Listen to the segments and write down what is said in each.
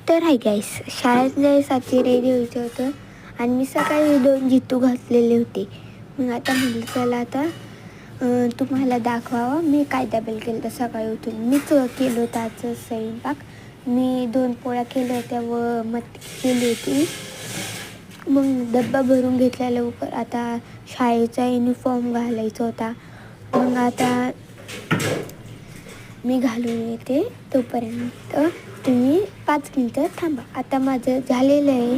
तर आहे गाईस, शाळेत जायसाठी रेडी व्हायचं होतं आणि मी सकाळी 2 जितू घातलेले होते. मग आता म्हटलं चला आता तुम्हाला दाखवावं मी काय डबल केलं तर सकाळी उठून. मीच केलं होतं आजचं स्वयंपाक. मी 2 पोळ्या केल्या होत्या व मटकी केली होती. मग डब्बा भरून घेतला लवकर. आता शाळेचा युनिफॉर्म घालायचा होता. मग आता मी घालून येते, तोपर्यंत तुम्ही 5 मिनटं थांबा. आता माझं झालेलं आहे.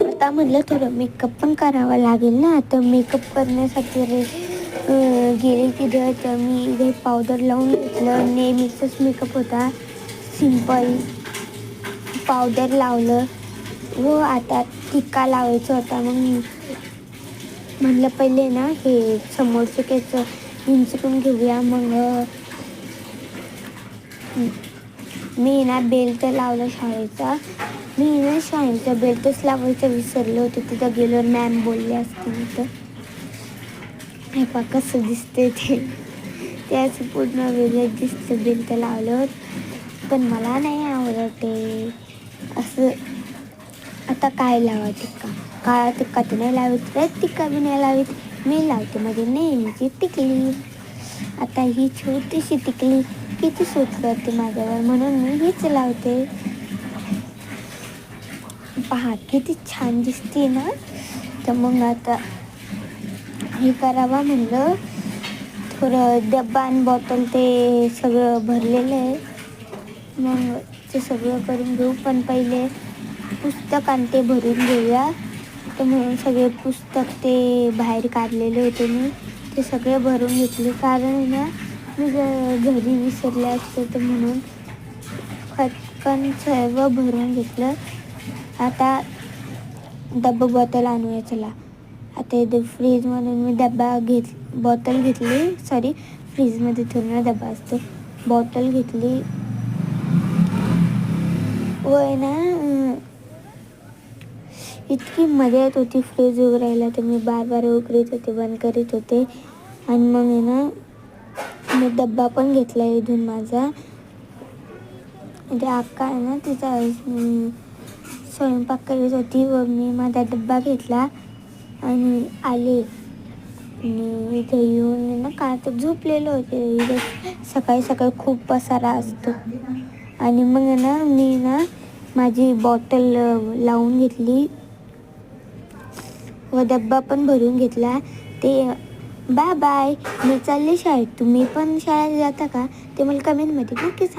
आता म्हटलं थोडं मेकअप पण करावा लागेल ना. तर मेकअप करण्यासाठी गेले तिथं तर मी इथे पावडर लावून घेतलं. नेहमीचंच मेकअप होता, सिंपल. पावडर लावलं व आता टिक्का लावायचा होता. मग म्हटलं पहिले ना हे समोरचं केस विंचरून घेऊया. मग मी ना बेल्ट लावला शाळेचा. मी ना शाळेचा बेल्टच लावायचं विसरले होते. तिथं गेल्यावर मॅम बोलले असतील तर हे पा कसं दिसते ते असं पूर्ण वेगळं दिसतं बेल्ट लावलं. पण मला नाही आवडत ते असं. आता काय लावा टिक्का, काळा टिक्का तर नाही लावत, रेड टिक्का बी नाही लावत. मी लावते माझी नेहमीची टिकली. आता ही छोटीशी टिकली किती सूट करते माझ्यावर, म्हणून मी हीच लावते. पहा किती छान दिसते ना. तर मग आता हे करावा म्हणलं. थोडं डब्बा आणि बॉटल ते सगळं भरलेलं आहे. मग ते सगळं करून घेऊ. पण पहिले पुस्तक आणि ते भरून घेऊया. तर म्हणून सगळे पुस्तक ते बाहेर काढलेले होते मी, ते सगळे भरून घेतले. कारण ना मी घरी विसरले असते तर म्हणून पटकन सर्व भरून घेतलं. आता डब्बा बॉटल आणूया चला. आता इथे फ्रीजमधून मी बॉटल घेतली. फ्रीजमध्ये थोडा डब्बा असतो. बॉटल घेतली व ना इतकी मजा येत होती फ्रीज उघडायला. तर मी बार उघडत होते, बंद करीत होते. आणि मग आहे ना मी डब्बा पण घेतला इथून माझा. म्हणजे अक्का आहे ना तिचा स्वयंपाक करत होती व मी माझा डब्बा घेतला आणि आले. आणि इथे येऊन ना का तर झोपलेलं होते. इथे सकाळी खूप पसारा असतो. आणि मग ना मी ना माझी बॉटल लावून घेतली व डब्बा पण भरून घेतला. ते बाय मी चालले शाळेत. तुम्ही पण शाळेत जाता का ते मला कमेंटमध्ये नक्की सांगा.